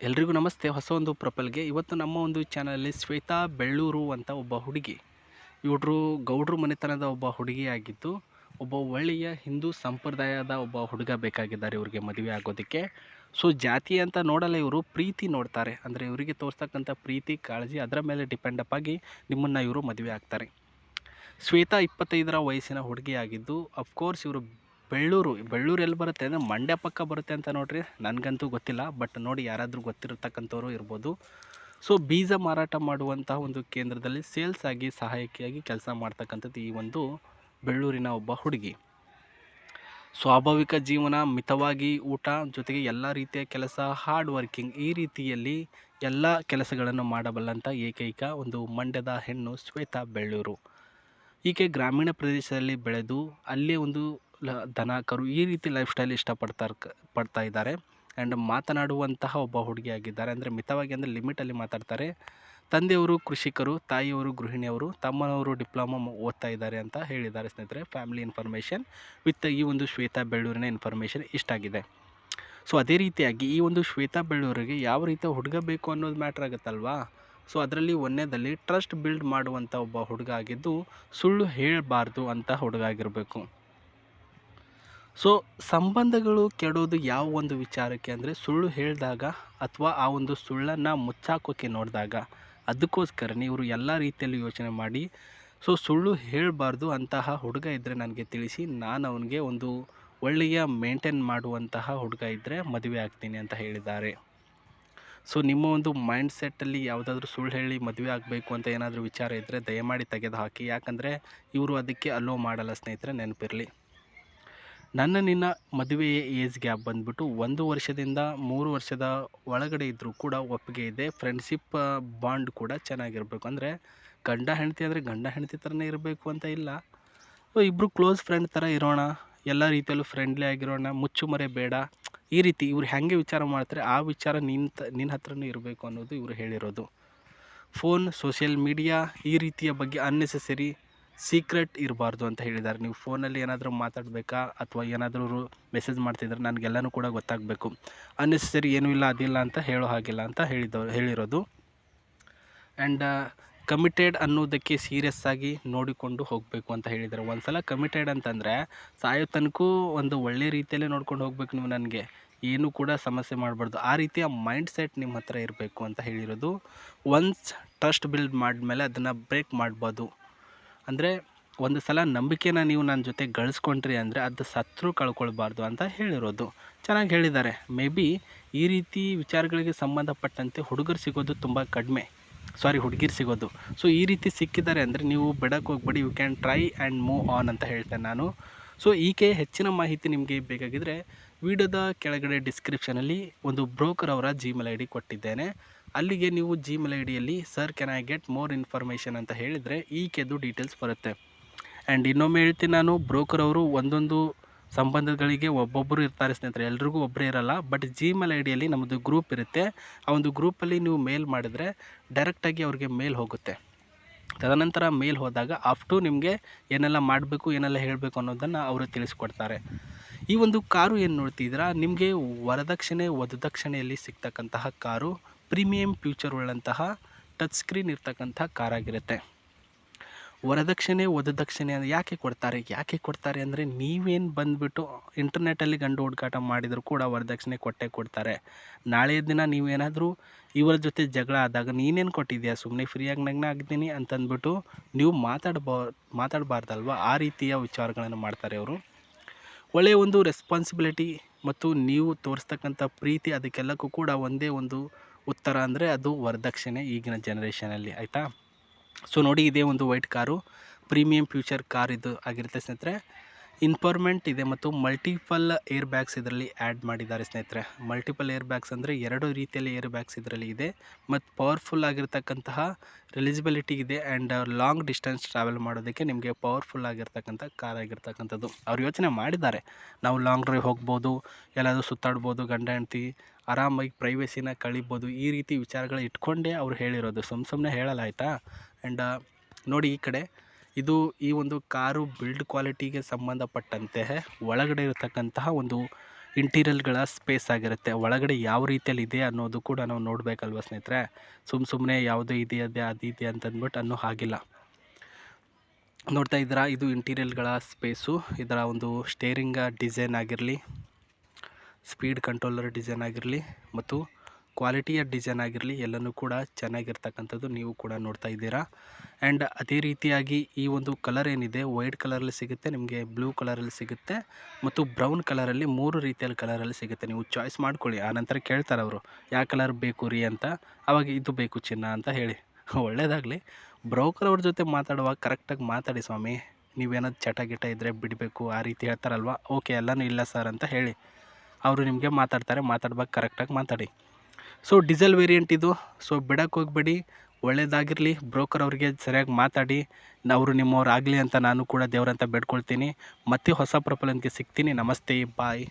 ಎಲ್ರಿಗೂ ನಮಸ್ತೆ. ಹೊಸ ಒಂದು ಪ್ರೊಫೈಲ್ಗೆ ಇವತ್ತು ನಮ್ಮ ಒಂದು ಚಾನಲಲ್ಲಿ ಶ್ವೇತಾ ಬೆಳ್ಳೂರು ಅಂತ ಒಬ್ಬ ಹುಡುಗಿ. ಇವರು ಗೌಡ್ರು ಮನೆತನದ ಒಬ್ಬ ಹುಡುಗಿಯಾಗಿದ್ದು, ಒಬ್ಬ ಒಳ್ಳೆಯ ಹಿಂದೂ ಸಂಪ್ರದಾಯದ ಒಬ್ಬ ಹುಡುಗ ಬೇಕಾಗಿದ್ದಾರೆ ಇವ್ರಿಗೆ ಮದುವೆ ಆಗೋದಕ್ಕೆ. ಸೊ ಜಾತಿ ಅಂತ ನೋಡಲ್ಲ, ಇವರು ಪ್ರೀತಿ ನೋಡ್ತಾರೆ. ಅಂದರೆ ಇವರಿಗೆ ತೋರಿಸ್ತಕ್ಕಂಥ ಪ್ರೀತಿ ಕಾಳಜಿ ಅದರ ಮೇಲೆ ಡಿಪೆಂಡ್ ಅಪ್ ಆಗಿ ನಿಮ್ಮನ್ನು ಇವರು ಮದುವೆ ಆಗ್ತಾರೆ. ಶ್ವೇತಾ 25ರ ವಯಸ್ಸಿನ ಹುಡುಗಿಯಾಗಿದ್ದು, ಅಫ್ಕೋರ್ಸ್ ಇವರು ಬೆಳ್ಳೂರು ಎಲ್ಲಿ ಬರುತ್ತೆ ಅಂದರೆ ಮಂಡ್ಯ ಪಕ್ಕ ಬರುತ್ತೆ ಅಂತ ನೋಡ್ರಿ. ನನಗಂತೂ ಗೊತ್ತಿಲ್ಲ, ಬಟ್ ನೋಡಿ ಯಾರಾದರೂ ಗೊತ್ತಿರತಕ್ಕಂಥವ್ರು ಇರ್ಬೋದು. ಸೊ ಬೀಜ ಮಾರಾಟ ಮಾಡುವಂತಹ ಒಂದು ಕೇಂದ್ರದಲ್ಲಿ ಸೇಲ್ಸ್ ಆಗಿ ಸಹಾಯಕಿಯಾಗಿ ಕೆಲಸ ಮಾಡ್ತಕ್ಕಂಥದ್ದು ಈ ಒಂದು ಬೆಳ್ಳೂರಿನ ಒಬ್ಬ ಹುಡುಗಿ. ಸ್ವಾಭಾವಿಕ ಜೀವನ, ಮಿತವಾಗಿ ಊಟ, ಜೊತೆಗೆ ಎಲ್ಲ ರೀತಿಯ ಕೆಲಸ, ಹಾರ್ಡ್ ವರ್ಕಿಂಗ್, ಈ ರೀತಿಯಲ್ಲಿ ಎಲ್ಲ ಕೆಲಸಗಳನ್ನು ಮಾಡಬಲ್ಲಂಥ ಏಕೈಕ ಒಂದು ಮಂಡ್ಯದ ಹೆಣ್ಣು ಶ್ವೇತಾ ಬೆಳ್ಳೂರು. ಈಕೆ ಗ್ರಾಮೀಣ ಪ್ರದೇಶದಲ್ಲಿ ಬೆಳೆದು ಅಲ್ಲೇ ಒಂದು ದನ ಕರು ಈ ರೀತಿ ಲೈಫ್ ಸ್ಟೈಲ್ ಪಡ್ತಾ ಇದ್ದಾರೆ. ಆ್ಯಂಡ್ ಮಾತನಾಡುವಂತಹ ಒಬ್ಬ ಹುಡುಗಿಯಾಗಿದ್ದಾರೆ. ಅಂದರೆ ಮಿತವಾಗಿ, ಅಂದರೆ ಲಿಮಿಟಲ್ಲಿ ಮಾತಾಡ್ತಾರೆ. ತಂದೆಯವರು ಕೃಷಿಕರು, ತಾಯಿಯವರು ಗೃಹಿಣಿಯವರು, ತಮ್ಮನವರು ಡಿಪ್ಲೊಮಾ ಓದ್ತಾ ಇದ್ದಾರೆ ಅಂತ ಹೇಳಿದ್ದಾರೆ ಸ್ನೇಹಿತರೆ. ಫ್ಯಾಮಿಲಿ ಇನ್ಫಾರ್ಮೇಷನ್ ವಿತ್ ಈ ಒಂದು ಶ್ವೇತಾ ಬೆಳ್ಳೂರಿನ ಇನ್ಫಾರ್ಮೇಷನ್ ಇಷ್ಟಾಗಿದೆ. ಸೊ ಅದೇ ರೀತಿಯಾಗಿ ಈ ಒಂದು ಶ್ವೇತಾ ಬೆಳ್ಳೂರಿಗೆ ಯಾವ ರೀತಿಯ ಹುಡುಗ ಬೇಕು ಅನ್ನೋದು ಮ್ಯಾಟ್ರ್ ಆಗುತ್ತಲ್ವಾ. ಸೊ ಅದರಲ್ಲಿ ಒಂದನೇದಲ್ಲಿ ಟ್ರಸ್ಟ್ ಬಿಲ್ಡ್ ಮಾಡುವಂಥ ಒಬ್ಬ ಹುಡುಗ ಆಗಿದ್ದು, ಸುಳ್ಳು ಹೇಳಬಾರ್ದು ಅಂತ ಹುಡುಗ ಆಗಿರಬೇಕು. ಸೊ ಸಂಬಂಧಗಳು ಕೆಡೋದು ಯಾವ ಒಂದು ವಿಚಾರಕ್ಕೆ ಅಂದರೆ ಸುಳ್ಳು ಹೇಳಿದಾಗ ಅಥವಾ ಆ ಒಂದು ಸುಳ್ಳನ್ನು ಮುಚ್ಚಾಕೋಕ್ಕೆ ನೋಡಿದಾಗ. ಅದಕ್ಕೋಸ್ಕರನೇ ಇವರು ಎಲ್ಲ ರೀತಿಯಲ್ಲಿ ಯೋಚನೆ ಮಾಡಿ, ಸೊ ಸುಳ್ಳು ಹೇಳಬಾರ್ದು ಅಂತಹ ಹುಡುಗ ಇದ್ದರೆ ನನಗೆ ತಿಳಿಸಿ, ನಾನು ಅವನಿಗೆ ಒಂದು ಒಳ್ಳೆಯ ಮೇಂಟೈನ್ ಮಾಡುವಂತಹ ಹುಡುಗ ಇದ್ದರೆ ಮದುವೆ ಆಗ್ತೀನಿ ಅಂತ ಹೇಳಿದ್ದಾರೆ. ಸೊ ನಿಮ್ಮ ಒಂದು ಮೈಂಡ್ ಸೆಟ್ಟಲ್ಲಿ ಯಾವುದಾದ್ರೂ ಸುಳ್ಳು ಹೇಳಿ ಮದುವೆ ಆಗಬೇಕು ಅಂತ ಏನಾದರೂ ವಿಚಾರ ಇದ್ದರೆ ದಯಮಾಡಿ ತೆಗೆದು ಹಾಕಿ. ಯಾಕಂದರೆ ಇವರು ಅದಕ್ಕೆ ಅಲೋ ಮಾಡಲ್ಲ ಸ್ನೇಹಿತರೆ, ನೆನಪಿರಲಿ. ನಿನ್ನ ಮದುವೆಯ ಏಜ್ ಗ್ಯಾಪ್ ಬಂದುಬಿಟ್ಟು 1 ವರ್ಷದಿಂದ 3 ವರ್ಷದ ಒಳಗಡೆ ಇದ್ದರೂ ಕೂಡ ಒಪ್ಪಿಗೆ ಇದೆ. ಫ್ರೆಂಡ್ಶಿಪ್ ಬಾಂಡ್ ಕೂಡ ಚೆನ್ನಾಗಿರಬೇಕು. ಅಂದರೆ ಗಂಡ ಹೆಂಡತಿ ಅಂದರೆ ಗಂಡ ಹೆಂಡತಿ ಥರನೇ ಇರಬೇಕು ಅಂತ ಇಲ್ಲ. ಇಬ್ಬರು ಕ್ಲೋಸ್ ಫ್ರೆಂಡ್ ಥರ ಇರೋಣ, ಎಲ್ಲ ರೀತಿಯಲ್ಲೂ ಫ್ರೆಂಡ್ಲಿ ಆಗಿರೋಣ, ಮುಚ್ಚುಮರೆ ಬೇಡ. ಈ ರೀತಿ ಇವ್ರು ಹೇಗೆ ವಿಚಾರ ಮಾಡ್ತಾರೆ ಆ ವಿಚಾರ ನಿನ್ನ ಹತ್ರನೂ ಇರಬೇಕು ಅನ್ನೋದು ಇವರು ಹೇಳಿರೋದು. ಫೋನ್, ಸೋಷಿಯಲ್ ಮೀಡಿಯಾ ಈ ರೀತಿಯ ಬಗ್ಗೆ ಅನ್ನೆಸೆಸರಿ ಸೀಕ್ರೆಟ್ ಇರಬಾರ್ದು ಅಂತ ಹೇಳಿದ್ದಾರೆ. ನೀವು ಫೋನಲ್ಲಿ ಏನಾದರೂ ಮಾತಾಡಬೇಕಾ ಅಥವಾ ಏನಾದರೂ ಮೆಸೇಜ್ ಮಾಡ್ತಿದ್ರೆ ನನಗೆಲ್ಲನೂ ಕೂಡ ಗೊತ್ತಾಗಬೇಕು. ಅನ್ನೆಸೆಸರಿ ಏನೂ ಇಲ್ಲ, ಅದಿಲ್ಲ ಅಂತ ಹೇಳೋ ಹಾಗಿಲ್ಲ ಅಂತ ಹೇಳಿರೋದು. ಆ್ಯಂಡ್ ಕಮಿಟೆಡ್ ಅನ್ನೋದಕ್ಕೆ ಸೀರಿಯಸ್ ಆಗಿ ನೋಡಿಕೊಂಡು ಹೋಗಬೇಕು ಅಂತ ಹೇಳಿದ್ದಾರೆ. ಒಂದು ಸಲ ಕಮಿಟೆಡ್ ಅಂತಂದರೆ ಸಾಯೋ ತನಕೂ ಒಂದು ಒಳ್ಳೆ ರೀತಿಯಲ್ಲೇ ನೋಡ್ಕೊಂಡು ಹೋಗ್ಬೇಕು. ನೀವು ನನಗೆ ಏನೂ ಕೂಡ ಸಮಸ್ಯೆ ಮಾಡಬಾರ್ದು, ಆ ರೀತಿಯ ಮೈಂಡ್ ಸೆಟ್ ನಿಮ್ಮ ಹತ್ರ ಇರಬೇಕು ಅಂತ ಹೇಳಿರೋದು. ಒನ್ಸ್ ಟ್ರಸ್ಟ್ ಬಿಲ್ಡ್ ಮಾಡಿದ್ಮೇಲೆ ಅದನ್ನು ಬ್ರೇಕ್ ಮಾಡ್ಬೋದು. ಅಂದರೆ ಒಂದು ಸಲ ನಂಬಿಕೆನ ನೀವು ನನ್ನ ಜೊತೆ ಗಳಿಸ್ಕೊಂಡ್ರಿ ಅಂದರೆ ಅದು ಸತ್ರು ಕಳ್ಕೊಳ್ಬಾರ್ದು ಅಂತ ಹೇಳಿರೋದು. ಚೆನ್ನಾಗಿ ಹೇಳಿದ್ದಾರೆ. ಮೇ ಬಿ ಈ ರೀತಿ ವಿಚಾರಗಳಿಗೆ ಸಂಬಂಧಪಟ್ಟಂತೆ ಹುಡುಗರು ಸಿಗೋದು ತುಂಬ ಕಡಿಮೆ, ಹುಡುಗಿರು ಸಿಗೋದು. ಸೊ ಈ ರೀತಿ ಸಿಕ್ಕಿದ್ದಾರೆ ಅಂದರೆ ನೀವು ಬಿಡಕ್ಕೆ ಹೋಗ್ಬೇಡಿ, you can try and move on ಅಂತ ಹೇಳ್ತೇನೆ ನಾನು. ಸೊ ಈಕೆ ಹೆಚ್ಚಿನ ಮಾಹಿತಿ ನಿಮಗೆ ಬೇಕಾಗಿದ್ದರೆ ವಿಡಿಯೋದ ಕೆಳಗಡೆ ಡಿಸ್ಕ್ರಿಪ್ಷನಲ್ಲಿ ಒಂದು ಬ್ರೋಕರ್ ಅವರ ಜಿಮೇಲ್ ಐ ಡಿ ಕೊಟ್ಟಿದ್ದೇನೆ. ಅಲ್ಲಿಗೆ ನೀವು ಜಿಮೇಲ್ ಐ ಡಿಯಲ್ಲಿ sir can I get more information ಅಂತ ಹೇಳಿದರೆ ಈಕೆದು ಡೀಟೇಲ್ಸ್ ಬರುತ್ತೆ. ಆ್ಯಂಡ್ ಇನ್ನೊಮ್ಮೆ ಹೇಳ್ತೀನಿ ನಾನು, ಬ್ರೋಕರ್ ಅವರು ಒಂದೊಂದು ಸಂಬಂಧಗಳಿಗೆ ಒಬ್ಬೊಬ್ಬರು ಇರ್ತಾರೆ ಸ್ನೇಹಿತರೆ, ಎಲ್ರಿಗೂ ಒಬ್ಬರೇ ಇರಲ್ಲ. ಬಟ್ ಜಿಮೇಲ್ ಐ ಡಿಯಲ್ಲಿ ನಮ್ಮದು ಗ್ರೂಪ್ ಇರುತ್ತೆ. ಆ ಒಂದು ಗ್ರೂಪಲ್ಲಿ ನೀವು ಮೇಲ್ ಮಾಡಿದರೆ ಡೈರೆಕ್ಟಾಗಿ ಅವ್ರಿಗೆ ಮೇಲ್ ಹೋಗುತ್ತೆ. ತದನಂತರ ಮೇಲ್ ಹೋದಾಗ ಆಫ್ಟು ನಿಮಗೆ ಏನೆಲ್ಲ ಮಾಡಬೇಕು, ಏನೆಲ್ಲ ಹೇಳಬೇಕು ಅನ್ನೋದನ್ನು ಅವರು ತಿಳಿಸ್ಕೊಡ್ತಾರೆ. ಈ ಒಂದು ಕಾರು ಏನು ನೋಡ್ತಿದ್ದೀರಾ, ನಿಮಗೆ ವರದಕ್ಷಿಣೆ ವಧುದಕ್ಷಿಣೆಯಲ್ಲಿ ಸಿಗ್ತಕ್ಕಂತಹ ಕಾರು ಪ್ರೀಮಿಯಂ ಫ್ಯೂಚರ್ ಉಳ್ಳಂತಹ ಟಚ್ ಸ್ಕ್ರೀನ್ ಇರ್ತಕ್ಕಂಥ ಕಾರಾಗಿರುತ್ತೆ. ವರದಕ್ಷಿಣೆ ವಧುದಕ್ಷಿಣೆ ಯಾಕೆ ಕೊಡ್ತಾರೆ ಅಂದರೆ ನೀವೇನು ಬಂದುಬಿಟ್ಟು ಇಂಟರ್ನೆಟ್ಟಲ್ಲಿ ಗಂಡು ಹುಡುಕಾಟ ಮಾಡಿದರೂ ಕೂಡ ವರದಕ್ಷಿಣೆ ಕೊಟ್ಟೇ ಕೊಡ್ತಾರೆ. ನಾಳೆಯ ದಿನ ನೀವೇನಾದರೂ ಇವರ ಜೊತೆ ಜಗಳ ಆದಾಗ ನೀನೇನು ಕೊಟ್ಟಿದ್ಯಾ, ಸುಮ್ಮನೆ ಫ್ರೀಯಾಗಿ ನಗ್ನ ಆಗಿದ್ದೀನಿ ಅಂತಂದ್ಬಿಟ್ಟು ನೀವು ಮಾತಾಡಬಾರ್ದಲ್ವ. ಆ ರೀತಿಯ ವಿಚಾರಗಳನ್ನು ಮಾಡ್ತಾರೆ ಅವರು. ಒಳ್ಳೆಯ ಒಂದು ರೆಸ್ಪಾನ್ಸಿಬಿಲಿಟಿ ಮತ್ತು ನೀವು ತೋರಿಸ್ತಕ್ಕಂಥ ಪ್ರೀತಿ ಅದಕ್ಕೆಲ್ಲಕ್ಕೂ ಕೂಡ ಒಂದೇ ಒಂದು ಉತ್ತರ ಅಂದರೆ ಅದು ವರದಕ್ಷಿಣೆ ಈಗಿನ ಜನ್ರೇಷನಲ್ಲಿ, ಆಯಿತಾ. ಸೊ ನೋಡಿ, ಇದೇ ಒಂದು white car premium future car ಇದು ಆಗಿರುತ್ತೆ ಸ್ನೇಹಿತರೆ. ಇನ್ಫಾರ್ಮೆಂಟ್ ಇದೆ ಮತ್ತು ಮಲ್ಟಿಪಲ್ ಏರ್ ಬ್ಯಾಗ್ಸ್ ಇದರಲ್ಲಿ ಆ್ಯಡ್ ಮಾಡಿದ್ದಾರೆ ಸ್ನೇಹಿತರೆ. ಮಲ್ಟಿಪಲ್ ಏರ್ ಬ್ಯಾಗ್ಸ್ ಅಂದರೆ 2 ರೀತಿಯಲ್ಲಿ ಏರ್ ಬ್ಯಾಗ್ಸ್ ಇದರಲ್ಲಿ ಇದೆ. ಮತ್ತು ಪವರ್ಫುಲ್ ಆಗಿರ್ತಕ್ಕಂತಹ ರಿಲಿಜಿಬಿಲಿಟಿ ಇದೆ. ಆ್ಯಂಡ್ ಲಾಂಗ್ ಡಿಸ್ಟೆನ್ಸ್ ಟ್ರಾವೆಲ್ ಮಾಡೋದಕ್ಕೆ ನಿಮಗೆ ಪವರ್ಫುಲ್ ಆಗಿರ್ತಕ್ಕಂಥ ಕಾರ್ ಆಗಿರ್ತಕ್ಕಂಥದ್ದು. ಅವ್ರು ಯೋಚನೆ ಮಾಡಿದ್ದಾರೆ, ನಾವು ಲಾಂಗ್ ಡ್ರೈವ್ ಹೋಗ್ಬೋದು, ಎಲ್ಲಾದರೂ ಸುತ್ತಾಡ್ಬೋದು, ಗಂಡ ಹೆಂಡತಿ ಆರಾಮಾಗಿ ಪ್ರೈವೇಸಿನ ಕಳಿಬೋದು, ಈ ರೀತಿ ವಿಚಾರಗಳು ಇಟ್ಕೊಂಡೇ ಅವ್ರು ಹೇಳಿರೋದು, ಸುಮ್ಮನೆ ಹೇಳಲ್ಲ, ಆಯಿತಾ. ಆ್ಯಂಡ್ ನೋಡಿ ಈ ಕಡೆ, ಇದು ಈ ಒಂದು ಕಾರು ಬಿಲ್ಡ್ ಕ್ವಾಲಿಟಿಗೆ ಸಂಬಂಧಪಟ್ಟಂತೆ ಒಳಗಡೆ ಇರತಕ್ಕಂತಹ ಒಂದು ಇಂಟೀರಿಯಲ್ಗಳ ಸ್ಪೇಸ್ ಆಗಿರುತ್ತೆ. ಒಳಗಡೆ ಯಾವ ರೀತಿಯಲ್ಲಿ ಇದೆ ಅನ್ನೋದು ಕೂಡ ನಾವು ನೋಡಬೇಕಲ್ವ ಸ್ನೇಹಿತರೆ. ಸುಮ್ಮನೆ ಯಾವುದೋ ಇದೆಯಾ ಅದು ಇದೆಯಾ ಅಂತಂದ್ಬಿಟ್ಟು ಅನ್ನೋ ಹಾಗಿಲ್ಲ. ನೋಡ್ತಾ ಇದ್ದೀರಾ, ಇದು ಇಂಟೀರಿಯಲ್ಗಳ ಸ್ಪೇಸು. ಇದರ ಒಂದು ಸ್ಟೇರಿಂಗ್ ಡಿಸೈನ್ ಆಗಿರಲಿ, ಸ್ಪೀಡ್ ಕಂಟ್ರೋಲರ್ ಡಿಸೈನ್ ಆಗಿರಲಿ ಮತ್ತು ಕ್ವಾಲಿಟಿಯ ಡಿಸೈನ್ ಆಗಿರಲಿ ಎಲ್ಲನೂ ಕೂಡ ಚೆನ್ನಾಗಿರ್ತಕ್ಕಂಥದ್ದು ನೀವು ಕೂಡ ನೋಡ್ತಾ ಇದ್ದೀರಾ. ಆ್ಯಂಡ್ ಅದೇ ರೀತಿಯಾಗಿ ಈ ಒಂದು ಕಲರ್ ಏನಿದೆ ವೈಟ್ ಕಲರಲ್ಲಿ ಸಿಗುತ್ತೆ, ನಿಮಗೆ ಬ್ಲೂ ಕಲರಲ್ಲಿ ಸಿಗುತ್ತೆ ಮತ್ತು ಬ್ರೌನ್ ಕಲರಲ್ಲಿ 3 ರೀತಿಯಲ್ಲಿ ಕಲರಲ್ಲಿ ಸಿಗುತ್ತೆ. ನೀವು ಚಾಯ್ಸ್ ಮಾಡ್ಕೊಳ್ಳಿ. ಆನಂತರ ಕೇಳ್ತಾರೆ ಅವರು ಯಾವ ಕಲರ್ ಬೇಕು ರೀ ಅಂತ. ಆವಾಗ ಇದು ಬೇಕು ಚಿನ್ನ ಅಂತ ಹೇಳಿ. ಒಳ್ಳೆಯದಾಗಲಿ. ಬ್ರೋಕರ್ ಅವ್ರ ಜೊತೆ ಮಾತಾಡುವಾಗ ಕರೆಕ್ಟಾಗಿ ಮಾತಾಡಿ ಸ್ವಾಮಿ. ನೀವೇನಾದ್ರು ಚಟ ಗಿಟ ಇದ್ದರೆ ಬಿಡಬೇಕು ಆ ರೀತಿ ಹೇಳ್ತಾರಲ್ವ, ಓಕೆ ಎಲ್ಲನೂ ಇಲ್ಲ ಸರ್ ಅಂತ ಹೇಳಿ ಅವರು ನಿಮಗೆ ಮಾತಾಡ್ತಾರೆ. ಮಾತಾಡುವಾಗ ಕರೆಕ್ಟಾಗಿ ಮಾತಾಡಿ. ಸೊ ಡೀಸೆಲ್ ವೇರಿಯಂಟ್ ಇದು. ಸೊ ಬಿಡಕ್ಕೆ ಹೋಗಬೇಡಿ. ಒಳ್ಳೆಯದಾಗಿರಲಿ. ಬ್ರೋಕರ್ ಅವರಿಗೆ ಸರಿಯಾಗಿ ಮಾತಾಡಿ. ಅವರು ನಿಮ್ಮವ್ರು ಆಗಲಿ ಅಂತ ನಾನು ಕೂಡ ದೇವರಂತ ಬೇಡ್ಕೊಳ್ತೀನಿ. ಮತ್ತೆ ಹೊಸ ಪ್ರೊಫೈಲೊಂದಿಗೆ ಸಿಗ್ತೀನಿ. ನಮಸ್ತೆ, ಬಾಯ್.